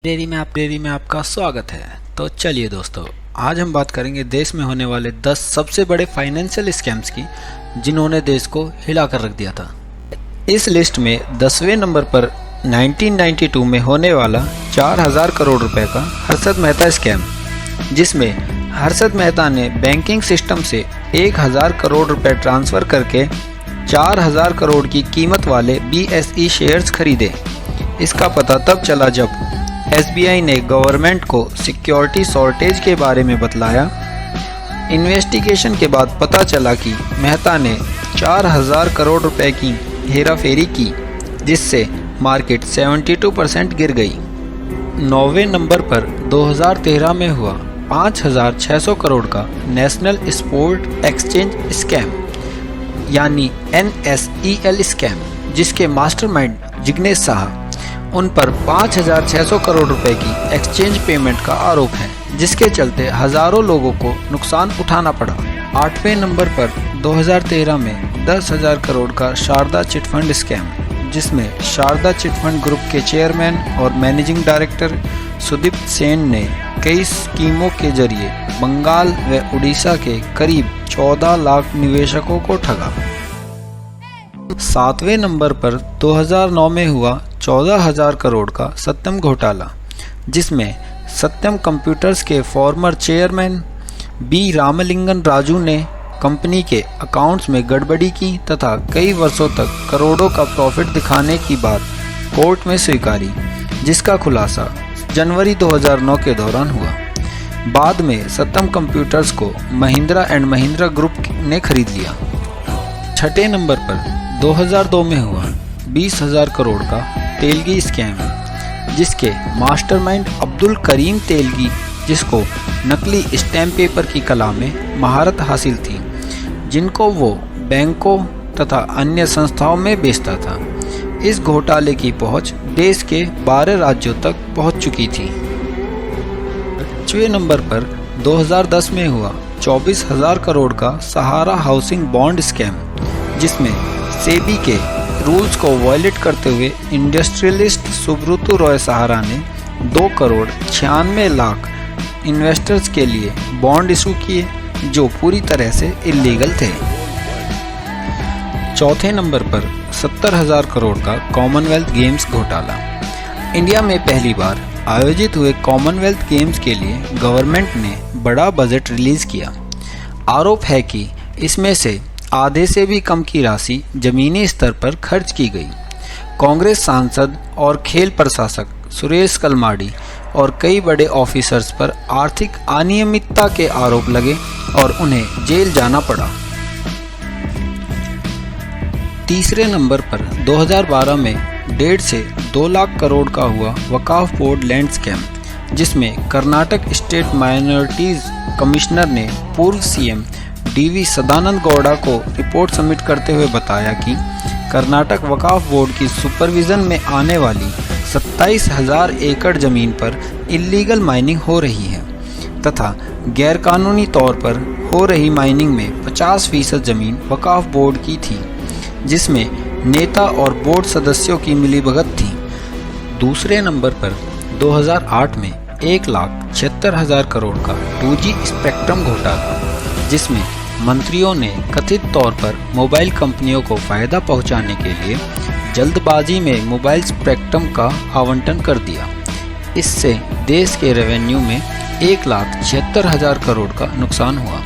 Dairy में आपका स्वागत है। तो चलिए दोस्तों, आज हम बात करेंगे देश में होने वाले 10 सबसे बड़े फाइनेंशियल स्कैम्स की जिन्होंने देश को हिला कर रख दिया था। इस लिस्ट में 10वें नंबर पर 1992 में होने वाला 4000 करोड़ रुपए का हर्षद मेहता स्कैम, जिसमें हर्षद मेहता ने बैंकिंग सिस्टम से 1000 करोड़ रुपए ट्रांसफ़र करके 4000 करोड़ की कीमत वाले BSE शेयर्स खरीदे। इसका पता तब चला जब SBI ने गवर्नमेंट को सिक्योरिटी शॉर्टेज के बारे में बतलाया। इन्वेस्टिगेशन के बाद पता चला कि मेहता ने 4000 करोड़ रुपए की हेराफेरी की, जिससे मार्केट 72% गिर गई। 9वें नंबर पर 2013 में हुआ 5600 करोड़ का नेशनल स्पोर्ट एक्सचेंज स्कैम यानी NSEL स्कैम, जिसके मास्टरमाइंड जिग्नेश शाह, उन पर 5600 करोड़ रुपए की एक्सचेंज पेमेंट का आरोप है, जिसके चलते हजारों लोगों को नुकसान उठाना पड़ा। 8वें नंबर पर 2013 में 10,000 करोड़ का शारदा चिटफंड स्कैम, जिसमें शारदा चिटफंड ग्रुप के चेयरमैन और मैनेजिंग डायरेक्टर सुदीप सेन ने कई स्कीमों के जरिए बंगाल व उड़ीसा के करीब 14 लाख निवेशकों को ठगा। 7वें नंबर पर 2009 में हुआ 14,000 करोड़ का सत्यम घोटाला, जिसमें सत्यम कंप्यूटर्स के former chairman B Ramalingan Raju ने कंपनी के अकाउंट्स में गड़बड़ी की तथा कई वर्षों तक करोड़ों का प्रॉफिट दिखाने की बात कोर्ट में स्वीकारी, जिसका खुलासा जनवरी 2009 के दौरान हुआ। बाद में सत्यम कंप्यूटर्स को महिंद्रा एंड महिंद्रा ग्रुप ने खरीद लिया। 6ठे नंबर पर 2002 में हुआ 20,000 करोड़ का तेलगी स्कैम, जिसके मास्टरमाइंड अब्दुल करीम तेलगी, जिसको नकली स्टैम्प पेपर की कला में महारत हासिल थी, जिनको वो बैंकों तथा अन्य संस्थाओं में बेचता था। इस घोटाले की पहुंच देश के 12 राज्यों तक पहुंच चुकी थी। 5वें नंबर पर 2010 में हुआ 24,000 करोड़ का सहारा हाउसिंग बॉन्ड स्कैम, जिसमें सेबी के रूल्स को वायलेट करते हुए इंडस्ट्रियलिस्ट सुब्रतो रॉय सहारा ने 2 करोड़ 96 लाख इन्वेस्टर्स के लिए बॉन्ड इशू किए, जो पूरी तरह से इलीगल थे। 4थे नंबर पर 70,000 करोड़ का कॉमनवेल्थ गेम्स घोटाला। इंडिया में पहली बार आयोजित हुए कॉमनवेल्थ गेम्स के लिए गवर्नमेंट ने बड़ा बजट रिलीज किया। आरोप है कि इसमें से आधे से भी कम की राशि जमीनी स्तर पर खर्च की गई। कांग्रेस सांसद और खेल प्रशासक सुरेश कलमाडी और कई बड़े ऑफिसर्स पर आर्थिक अनियमितता के आरोप लगे और उन्हें जेल जाना पड़ा। तीसरे नंबर पर 2012 में 1.5 से 2 लाख करोड़ का हुआ वकाफ बोर्ड लैंड स्कैम, जिसमें कर्नाटक स्टेट माइनॉरिटीज कमिश्नर ने पूर्व CM DV सदानंद गौड़ा को रिपोर्ट सबमिट करते हुए बताया कि कर्नाटक वकाफ बोर्ड की सुपरविजन में आने वाली 27,000 एकड़ जमीन पर इलीगल माइनिंग हो रही है तथा गैरकानूनी तौर पर हो रही माइनिंग में 50% जमीन वकाफ बोर्ड की थी, जिसमें नेता और बोर्ड सदस्यों की मिलीभगत थी। दूसरे नंबर पर 2008 में 1,76,000 करोड़ का 2G स्पेक्ट्रम घोटाला, जिसमें मंत्रियों ने कथित तौर पर मोबाइल कंपनियों को फायदा पहुंचाने के लिए जल्दबाजी में मोबाइल स्पेक्ट्रम का आवंटन कर दिया। इससे देश के रेवेन्यू में 1,76,000 करोड़ का नुकसान हुआ।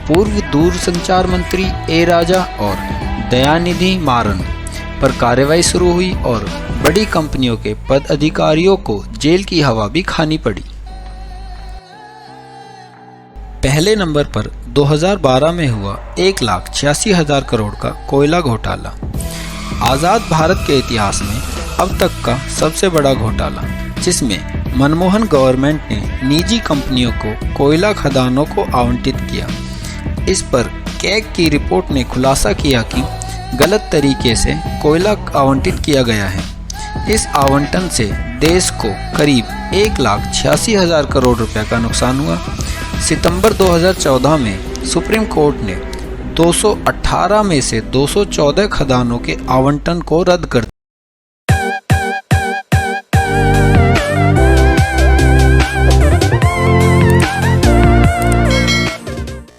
पूर्व दूरसंचार मंत्री A राजा और दयानिधि मारन पर कार्रवाई शुरू हुई और बड़ी कंपनियों के पद अधिकारियों को जेल की हवा भी खानी पड़ी। पहले नंबर पर 2012 में हुआ 1,86,000 करोड़ का कोयला घोटाला। आज़ाद भारत के इतिहास में अब तक का सबसे बड़ा घोटाला, जिसमें मनमोहन गवर्नमेंट ने निजी कंपनियों को कोयला खदानों को आवंटित किया। इस पर कैग की रिपोर्ट ने खुलासा किया कि गलत तरीके से कोयला आवंटित किया गया है। इस आवंटन से देश को करीब 1,86,000 करोड़ रुपए का नुकसान हुआ। सितंबर 2014 में सुप्रीम कोर्ट ने 218 में से 214 खदानों के आवंटन को रद्द कर